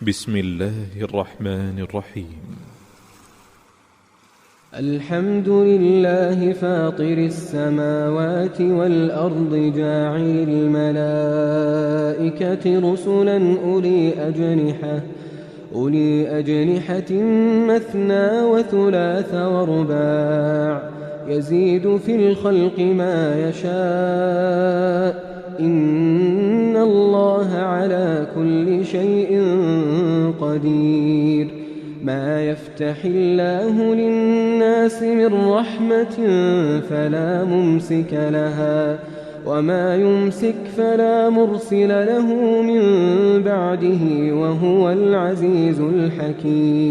بسم الله الرحمن الرحيم. الحمد لله فاطر السماوات والأرض جاعل الملائكة رسلا أولي أجنحة مثنى وثلاث ورباع يزيد في الخلق ما يشاء إن الله على كل شيء قدير. ما يفتح الله للناس من رحمة فلا ممسك لها وما يمسك فلا مرسل له من بعده وهو العزيز الحكيم।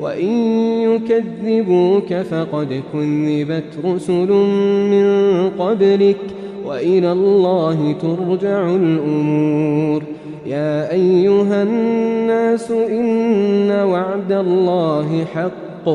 وإن يكذبوك فقد كذبت رسل من قبلك وإلى الله ترجع الأمور. يا أيها الناس إن وعد الله حق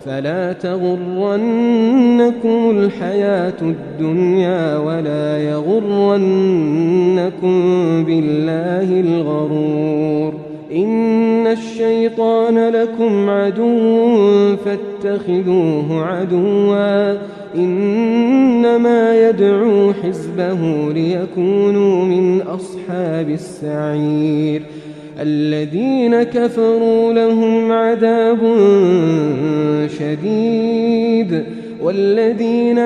فلا تغرنكم الحياة الدنيا ولا يغرنكم بالله الغرور. إن الشيطان لكم عدو فاتخذوه عدوا إنما يدعو حزبه ليكونوا من أصحاب السعير. الذين كفروا لهم عذاب شديد والذين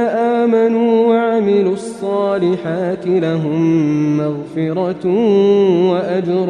آمنوا وعملوا الصالحات لهم مغفرة وأجر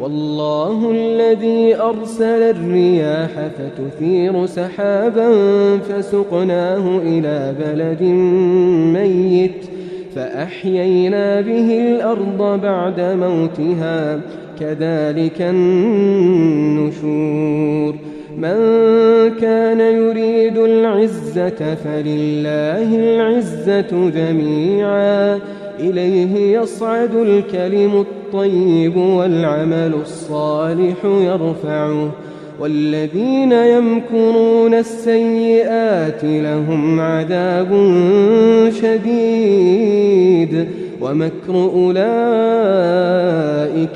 والله الذي أرسل الرياح فتثير سحابا فسقناه إلى بلد ميت فأحيينا به الأرض بعد موتها كذلك النشور. من كان يريد العزة فلله العزة جميعا إليه يصعد الكلم الطيب والعمل الصالح يرفعه والذين يمكرون السيئات لهم عذاب شديد ومكر أولئك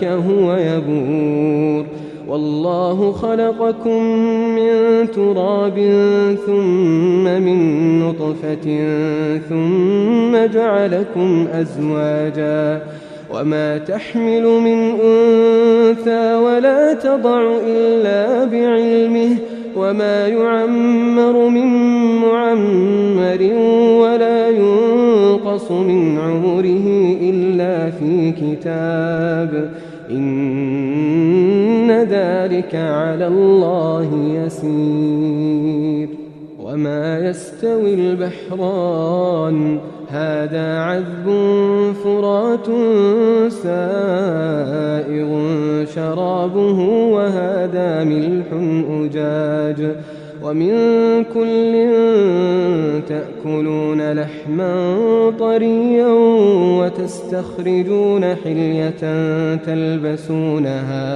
هو يبور. والله خلقكم من تراب ثم من نطفة ثم جعلكم أزواجا وما تحمل من أنثى ولا تضع إلا بعلمه وما يعمر من معمر ولا ينقص من عمره إلا في كتاب إن ذلك على الله يسير. وما يستوي البحران هذا عذب فرات سائغ شرابه وهذا ملح أجاج ومن كل تأكلون لحما طريا وتستخرجون حلية تلبسونها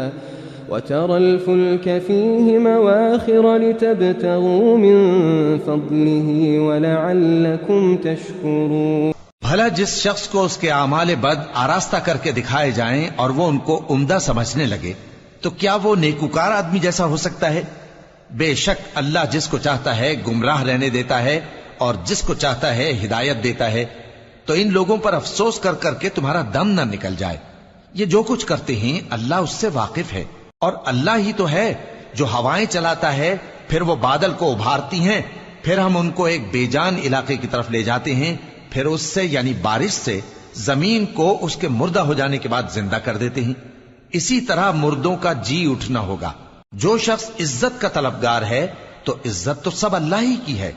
وترى الفلك فيه مواخر لتبتغوا من فضله ولعلكم تشكرون. بھلا جس شخص کو اس کے اعمال بد آراستہ کر کے دکھائے جائیں اور وہ ان کو عمدہ سمجھنے لگے تو کیا وہ نیکوکار آدمی جیسا ہو سکتا ہے؟ بے شک اللہ جس کو چاہتا ہے گمراہ رہنے دیتا ہے اور جس کو چاہتا ہے ہدایت دیتا ہے. تو ان لوگوں پر افسوس کر کر کے تمہارا دم نہ نکل جائے. یہ جو کچھ کرتے ہیں اللہ اس سے واقف ہے، اور اللہ ہی تو ہے جو ہوائیں چلاتا ہے، پھر وہ بادل کو ابھارتی ہیں، پھر ہم ان کو ایک بے جان علاقے کی طرف لے جاتے ہیں، پھر اس سے یعنی بارش سے زمین کو اس کے مردہ ہو جانے کے بعد زندہ کر دیتے ہیں. اسی طرح مردوں کا جی اٹھنا ہوگا. جو شخص عزت کا طلبگار ہے تو عزت تو سب اللہ ہی کی ہے.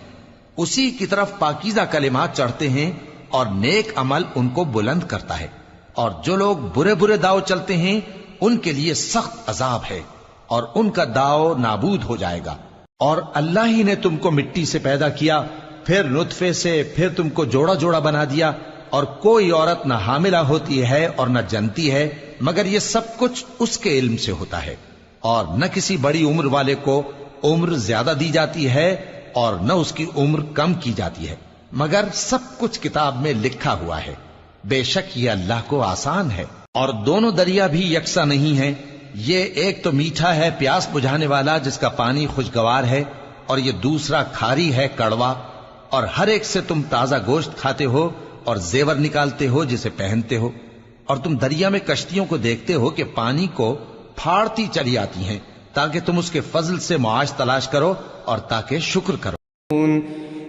اسی کی طرف پاکیزہ کلمات چڑھتے ہیں اور نیک عمل ان کو بلند کرتا ہے. اور جو لوگ برے برے داؤ چلتے ہیں ان کے لیے سخت عذاب ہے اور ان کا داؤ نابود ہو جائے گا. اور اللہ ہی نے تم کو مٹی سے پیدا کیا، پھر نطفے سے، پھر تم کو جوڑا جوڑا بنا دیا، اور کوئی عورت نہ حاملہ ہوتی ہے اور نہ جنتی ہے مگر یہ سب کچھ اس کے علم سے ہوتا ہے. اور نہ کسی بڑی عمر والے کو عمر زیادہ دی جاتی ہے اور نہ اس کی عمر کم کی جاتی ہے، مگر سب کچھ کتاب میں لکھا ہوا ہے. بے شک یہ اللہ کو آسان ہے. اور دونوں دریا بھی یکساں نہیں ہیں. یہ ایک تو میٹھا ہے پیاس بجھانے والا جس کا پانی خوشگوار ہے، اور یہ دوسرا کھاری ہے کڑوا. اور ہر ایک سے تم تازہ گوشت کھاتے ہو اور زیور نکالتے ہو جسے پہنتے ہو. اور تم دریا میں کشتیوں کو دیکھتے ہو کہ پانی کو پھاڑتی چلی آتی ہیں تاکہ تم اس کے فضل سے معاش تلاش کرو اور تاکہ شکر کرو.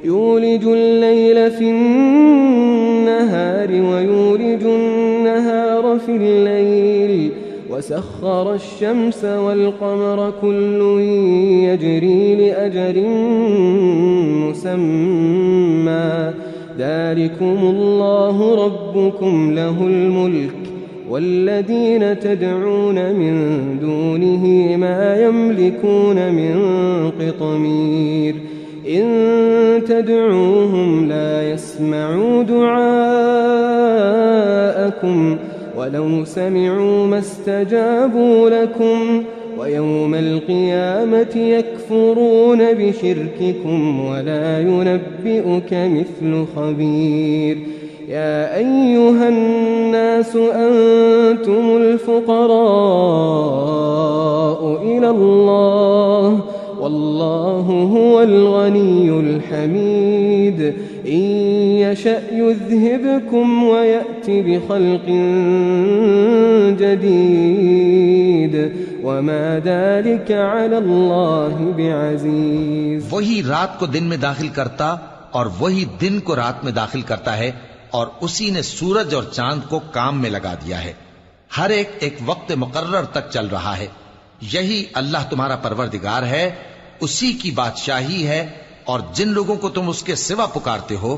يولج الليل في النهار ويولج النهار في الليل وسخر الشمس والقمر كل يجري لأجل مسمى ذلكم الله ربكم له الملك والذين تدعون من دونه ما يملكون من قطمير إن تدعوهم لا يسمعوا دعاءكم ولو سمعوا ما استجابوا لكم ويوم القيامة يكفرون بشرككم ولا ينبئك مثل خبير. يا أيها الناس أنتم الفقراء إلى الله والله هو الغني الحميد إن يشأ يذهبكم ويأتي بخلق جديد وما ذلك على الله بعزيز. وہی رات کو دن میں داخل کرتا اور وہی دن کو رات میں داخل کرتا ہے، اور اسی نے سورج اور چاند کو کام میں لگا دیا ہے. ہر ایک ایک وقت مقرر تک چل رہا ہے. یہی اللہ تمہارا پروردگار ہے، اسی کی بادشاہی ہے. اور جن لوگوں کو تم اس کے سوا پکارتے ہو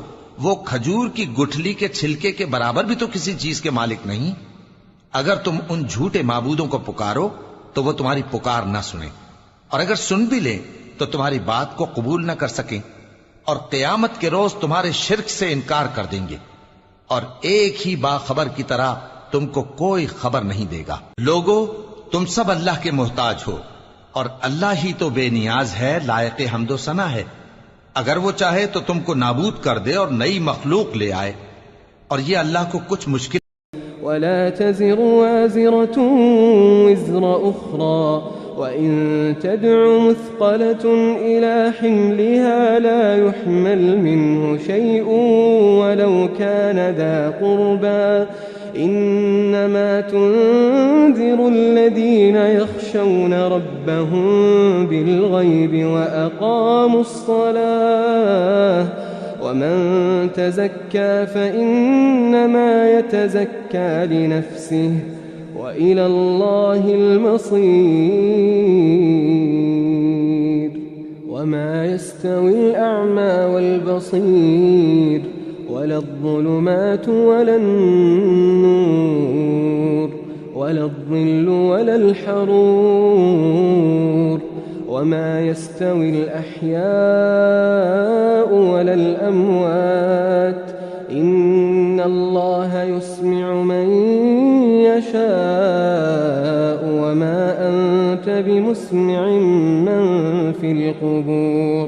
وہ کھجور کی گٹھلی کے چھلکے کے برابر بھی تو کسی چیز کے مالک نہیں. اگر تم ان جھوٹے معبودوں کو پکارو تو وہ تمہاری پکار نہ سنیں، اور اگر سن بھی لیں تو تمہاری بات کو قبول نہ کر سکیں، اور قیامت کے روز تمہارے شرک سے انکار کر دیں گے. اور ایک ہی باخبر کی طرح تم کو کوئی خبر نہیں دے گا. لوگو تم سب اللہ کے محتاج ہو، اور اللہ ہی تو بے نیاز ہے، لائق حمد و ثنا ہے. اگر وہ چاہے تو تم کو نابود کر دے اور نئی مخلوق لے آئے، اور یہ اللہ کو کچھ مشکل. ولا تزر وازرة وزر أخرى وإن تدع مثقلة إلى حملها لا يحمل منه شيء ولو كان ذا قربى إنما تنذر الذين يخشون ربهم بالغيب وأقاموا الصلاة ومن تزكى فإنما يتزكى لنفسه وإلى الله المصير وما يستوي الأعمى والبصير ولا الظلمات ولا النور ولا الظل ولا الحرور وما يستوي الأحياء ولا الأموات إن الله يسمع من يشاء وما أنت بمسمع من في القبور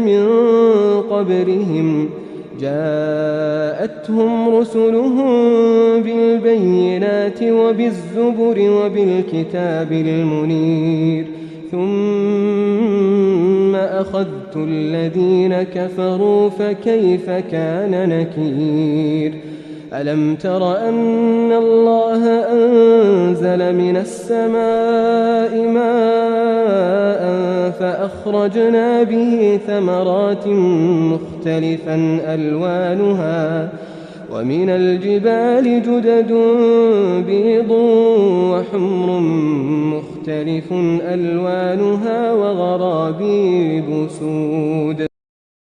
من قبلهم جاءتهم رسلهم بالبينات وبالزبر وبالكتاب المنير ثم أخذت الذين كفروا فكيف كان نكير ألم تر أن الله أنزل من السماء ماء فأخرجنا به ثمرات مختلفا ألوانها ومن الجبال جدد بيض وحمر مختلف ألوانها وغرابيب سود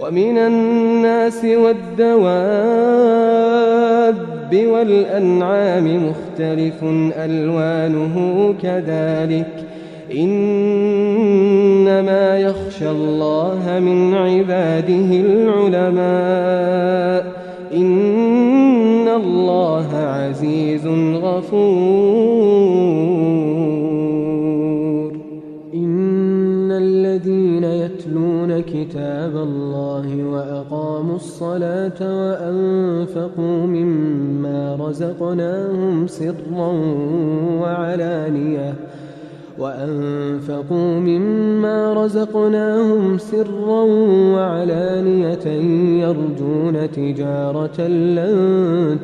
ومن الناس والدواب والأنعام مختلف ألوانه كذلك إنما يخشى الله من عباده العلماء إن الله عزيز غفور إن الذين يتلون كتاب الله وأقاموا الصلاة وأنفقوا مما رزقناهم سرا وعلانية يرجون تجارة لن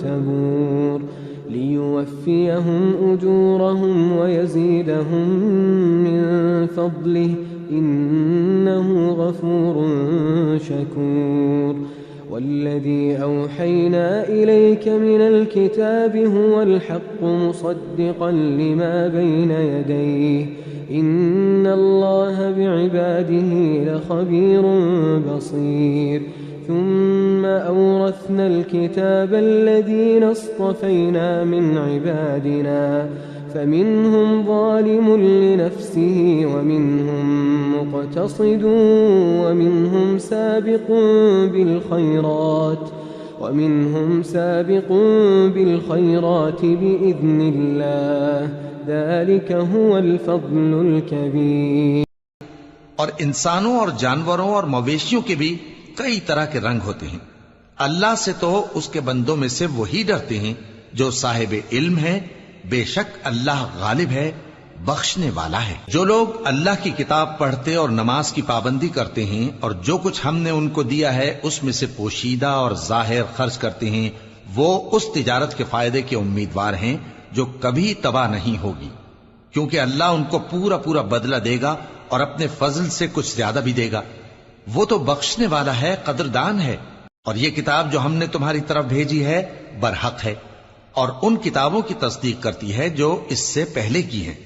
تبور ليوفيهم أجورهم ويزيدهم من فضله إنه غفور شكور والذي أوحينا إليك من الكتاب هو الحق مصدقا لما بين يديه إن الله بعباده لخبير بصير ثم أورثنا الكتاب الذين اصطفينا من عبادنا فمنهم ظالم لنفسه ومنهم مقتصد ومنهم سابق بالخيرات بإذن الله ذلك هو الفضل الكبير. اور انسانوں اور جانوروں اور مویشیوں کے بھی کئی طرح کے رنگ ہوتے ہیں. اللہ سے تو اس کے بندوں میں سے وہی ڈرتے ہیں جو صاحب علم ہے. بے شک اللہ غالب ہے، بخشنے والا ہے. جو لوگ اللہ کی کتاب پڑھتے اور نماز کی پابندی کرتے ہیں اور جو کچھ ہم نے ان کو دیا ہے اس میں سے پوشیدہ اور ظاہر خرچ کرتے ہیں، وہ اس تجارت کے فائدے کے امیدوار ہیں جو کبھی تباہ نہیں ہوگی، کیونکہ اللہ ان کو پورا پورا بدلہ دے گا اور اپنے فضل سے کچھ زیادہ بھی دے گا. وہ تو بخشنے والا ہے، قدردان ہے. اور یہ کتاب جو ہم نے تمہاری طرف بھیجی ہے برحق ہے اور ان کتابوں کی تصدیق کرتی ہے جو اس سے پہلے کی ہیں.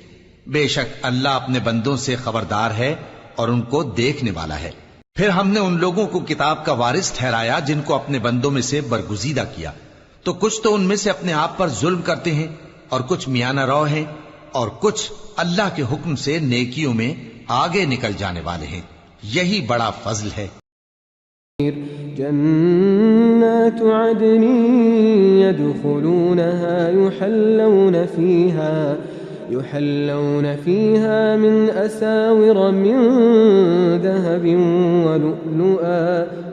بے شک اللہ اپنے بندوں سے خبردار ہے اور ان کو دیکھنے والا ہے. پھر ہم نے ان لوگوں کو کتاب کا وارث ٹھہرایا جن کو اپنے بندوں میں سے برگزیدہ کیا، تو کچھ تو ان میں سے اپنے آپ پر ظلم کرتے ہیں اور کچھ میانہ رو ہیں اور کچھ اللہ کے حکم سے نیکیوں میں آگے نکل جانے والے ہیں. یہی بڑا فضل ہے. جنات عدن يدخلونها يحلون فيها من أساور من ذهب ولؤلؤا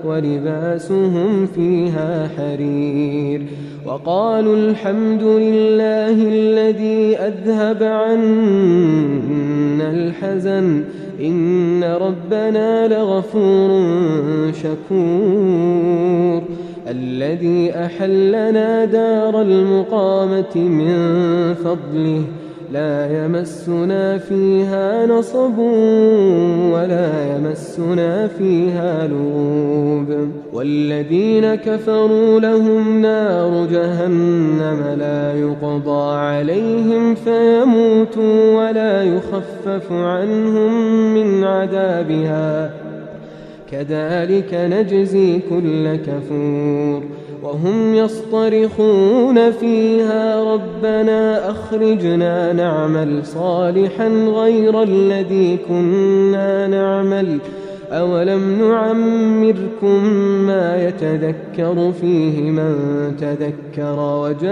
ولباسهم فيها حرير وقالوا الحمد لله الذي أذهب عنا الحزن إن ربنا لغفور شكور الذي أحلنا دار المقامة من فضله لا يمسنا فيها نصب ولا يمسنا فيها لغوب والذين كفروا لهم نار جهنم لا يقضى عليهم فيموتوا ولا يخفف عنهم من عذابها كذلك نجزي كل كفور وهم يصطرخون فيها ربنا أخرجنا نعمل صالحا غير الذي كنا نعمل أولم نعمركم ما يتذكر فيه من تذكر وجاءكم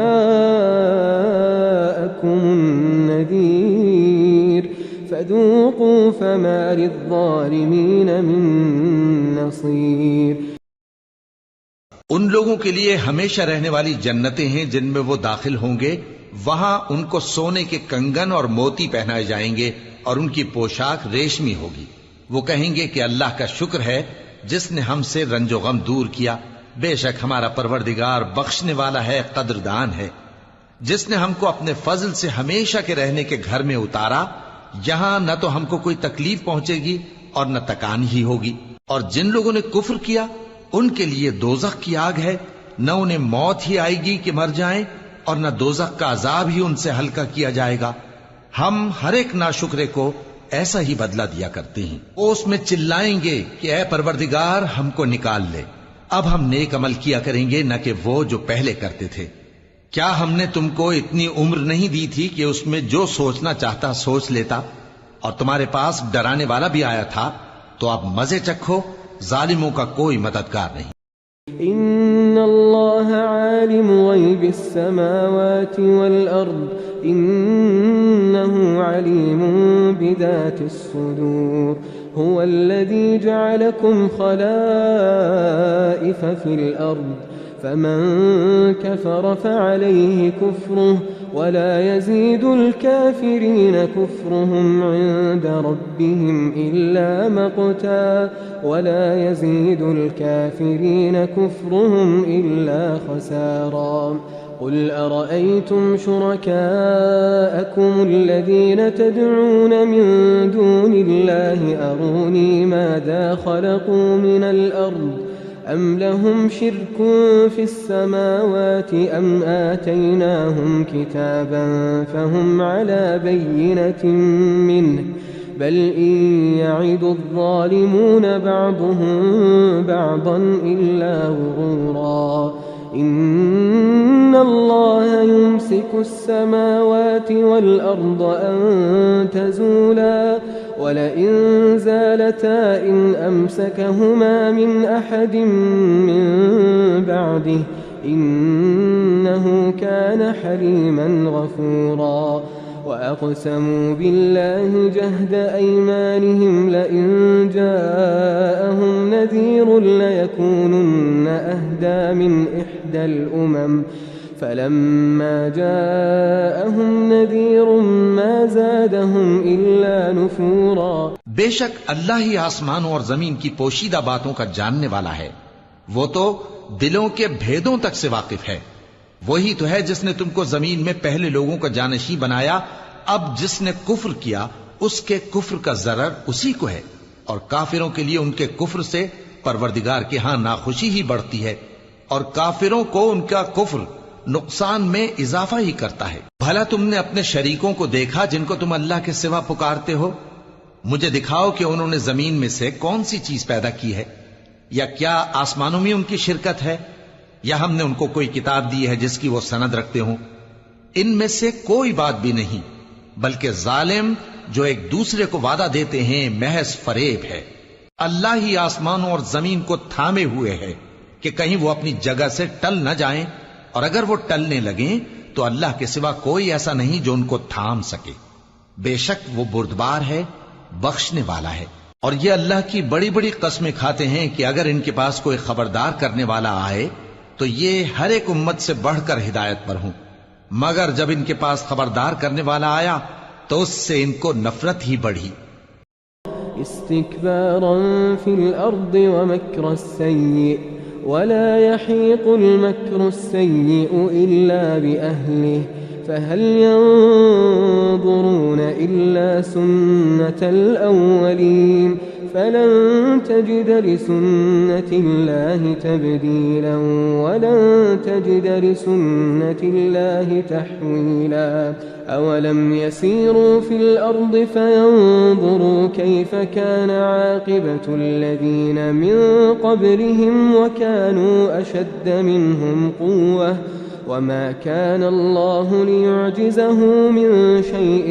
النذير فذوقوا فما للظالمين من نصير. ان لوگوں کے لیے ہمیشہ رہنے والی جنتیں ہیں جن میں وہ داخل ہوں گے. وہاں ان کو سونے کے کنگن اور موتی پہنائے جائیں گے اور ان کی پوشاک ریشمی ہوگی. وہ کہیں گے کہ اللہ کا شکر ہے جس نے ہم سے رنج و غم دور کیا. بے شک ہمارا پروردگار بخشنے والا ہے، قدردان ہے. جس نے ہم کو اپنے فضل سے ہمیشہ کے رہنے کے گھر میں اتارا، یہاں نہ تو ہم کو کوئی تکلیف پہنچے گی اور نہ تکان ہی ہوگی. اور جن لوگوں نے کفر کیا ان کے لیے دوزخ کی آگ ہے، نہ انہیں موت ہی آئے گی کہ مر جائیں اور نہ دوزخ کا عذاب ہی ان سے ہلکا کیا جائے گا. ہم ہر ایک ناشکرے کو ایسا ہی بدلہ دیا کرتے ہیں. وہ اس میں چلائیں گے کہ اے پروردگار ہم کو نکال لے. اب ہم نیک عمل کیا کریں گے نہ کہ وہ جو پہلے کرتے تھے. کیا ہم نے تم کو اتنی عمر نہیں دی تھی کہ اس میں جو سوچنا چاہتا سوچ لیتا؟ اور تمہارے پاس ڈرانے والا بھی آیا تھا، تو اب مزے چکھو، ظالموں کا کوئی مددگار نہیں. ان اللہ عالم غیب السماوات والارض انه علیم بذات الصدور هو الذي جعلكم خلائف في الارض فمن كفر فعليه كفره ولا يزيد الكافرين كفرهم عند ربهم إلا مقتا ولا يزيد الكافرين كفرهم إلا خسارا. قل أرأيتم شركاءكم الذين تدعون من دون الله أروني ماذا خلقوا من الأرض أم لهم شرك في السماوات أم آتيناهم كتابا فهم على بينة منه بل إن يعد الظالمون بعضهم بعضا إلا غرورا إن الله يمسك السماوات والأرض أن تزولا ولئن زالتا إن أمسكهما من أحد من بعده إنه كان حليما غفورا وأقسموا بالله جهد أيمانهم لئن جاءهم نذير ليكونن أهدى من إحدى الأمم فلما جاءهم نذير ما زادهم إلا نفورا بے شک اللہ ہی آسمانوں اور زمین کی پوشیدہ باتوں کا جاننے والا ہے، وہ تو دلوں کے بھیدوں تک سے واقف ہے۔ وہی تو ہے جس نے تم کو زمین میں پہلے لوگوں کا جانشین بنایا، اب جس نے کفر کیا اس کے کفر کا ضرر اسی کو ہے، اور کافروں کے لیے ان کے کفر سے پروردگار کے ہاں ناخوشی ہی بڑھتی ہے، اور کافروں کو ان کا کفر نقصان میں اضافہ ہی کرتا ہے۔ بھلا تم نے اپنے شریکوں کو دیکھا جن کو تم اللہ کے سوا پکارتے ہو؟ مجھے دکھاؤ کہ انہوں نے زمین میں سے کون سی چیز پیدا کی ہے، یا کیا آسمانوں میں ان کی شرکت ہے، یا ہم نے ان کو کوئی کتاب دی ہے جس کی وہ سند رکھتے ہوں؟ ان میں سے کوئی بات بھی نہیں، بلکہ ظالم جو ایک دوسرے کو وعدہ دیتے ہیں محض فریب ہے۔ اللہ ہی آسمانوں اور زمین کو تھامے ہوئے ہے کہ کہیں وہ اپنی جگہ سے ٹل نہ جائیں، اور اگر وہ ٹلنے لگیں تو اللہ کے سوا کوئی ایسا نہیں جو ان کو تھام سکے۔ بے شک وہ بردبار ہے، بخشنے والا ہے۔ اور یہ اللہ کی بڑی بڑی قسمیں کھاتے ہیں کہ اگر ان کے پاس کوئی خبردار کرنے والا آئے تو یہ ہر ایک امت سے بڑھ کر ہدایت پر ہوں، مگر جب ان کے پاس خبردار کرنے والا آیا تو اس سے ان کو نفرت ہی بڑھی۔ استكبارا في الأرض ومكر السيء ولا يحيق المكر السيء إلا بأهله فهل ينظرون إلا سنة الأولين فلن تجد لسنة الله تبديلا ولن تجد لسنة الله تحويلا أولم يسيروا في الأرض فينظروا كيف كان عاقبة الذين من قبلهم وكانوا أشد منهم قوة وما كان الله ليعجزه من شيء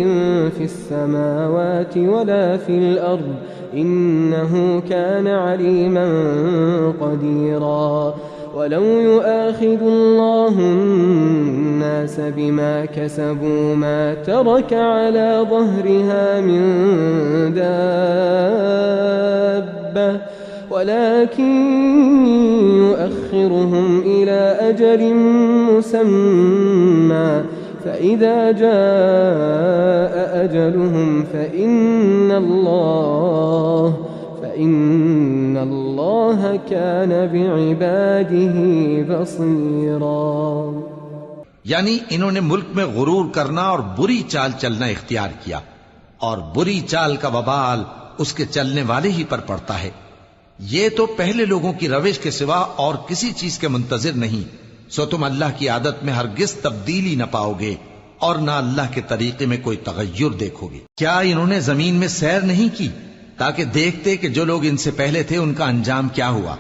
في السماوات ولا في الأرض إنه كان عليما قديرا ولو يؤاخذ الله الناس بما كسبوا ما ترك على ظهرها من دابة ولكن يؤخرهم إلى أجل مسمى فإذا جاء أجلهم فإن الله كان بعباده بصيرا۔ یعنی انہوں نے ملک میں غرور کرنا اور بری چال چلنا اختیار کیا، اور بری چال کا وبال اس کے چلنے والے ہی پر پڑتا ہے۔ یہ تو پہلے لوگوں کی روش کے سوا اور کسی چیز کے منتظر نہیں، سو تم اللہ کی عادت میں ہرگز تبدیلی نہ پاؤ گے اور نہ اللہ کے طریقے میں کوئی تغیر دیکھو گے۔ کیا انہوں نے زمین میں سیر نہیں کی تاکہ دیکھتے کہ جو لوگ ان سے پہلے تھے ان کا انجام کیا ہوا،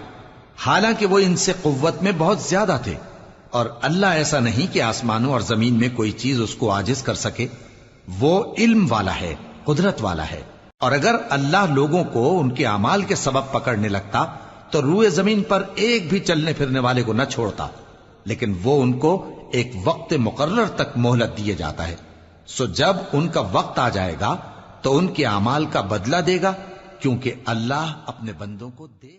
حالانکہ وہ ان سے قوت میں بہت زیادہ تھے، اور اللہ ایسا نہیں کہ آسمانوں اور زمین میں کوئی چیز اس کو عاجز کر سکے، وہ علم والا ہے، قدرت والا ہے۔ اور اگر اللہ لوگوں کو ان کے اعمال کے سبب پکڑنے لگتا تو روئے زمین پر ایک بھی چلنے پھرنے والے کو نہ چھوڑتا، لیکن وہ ان کو ایک وقت مقرر تک مہلت دیے جاتا ہے، سو جب ان کا وقت آ جائے گا تو ان کے اعمال کا بدلہ دے گا، کیونکہ اللہ اپنے بندوں کو دیکھ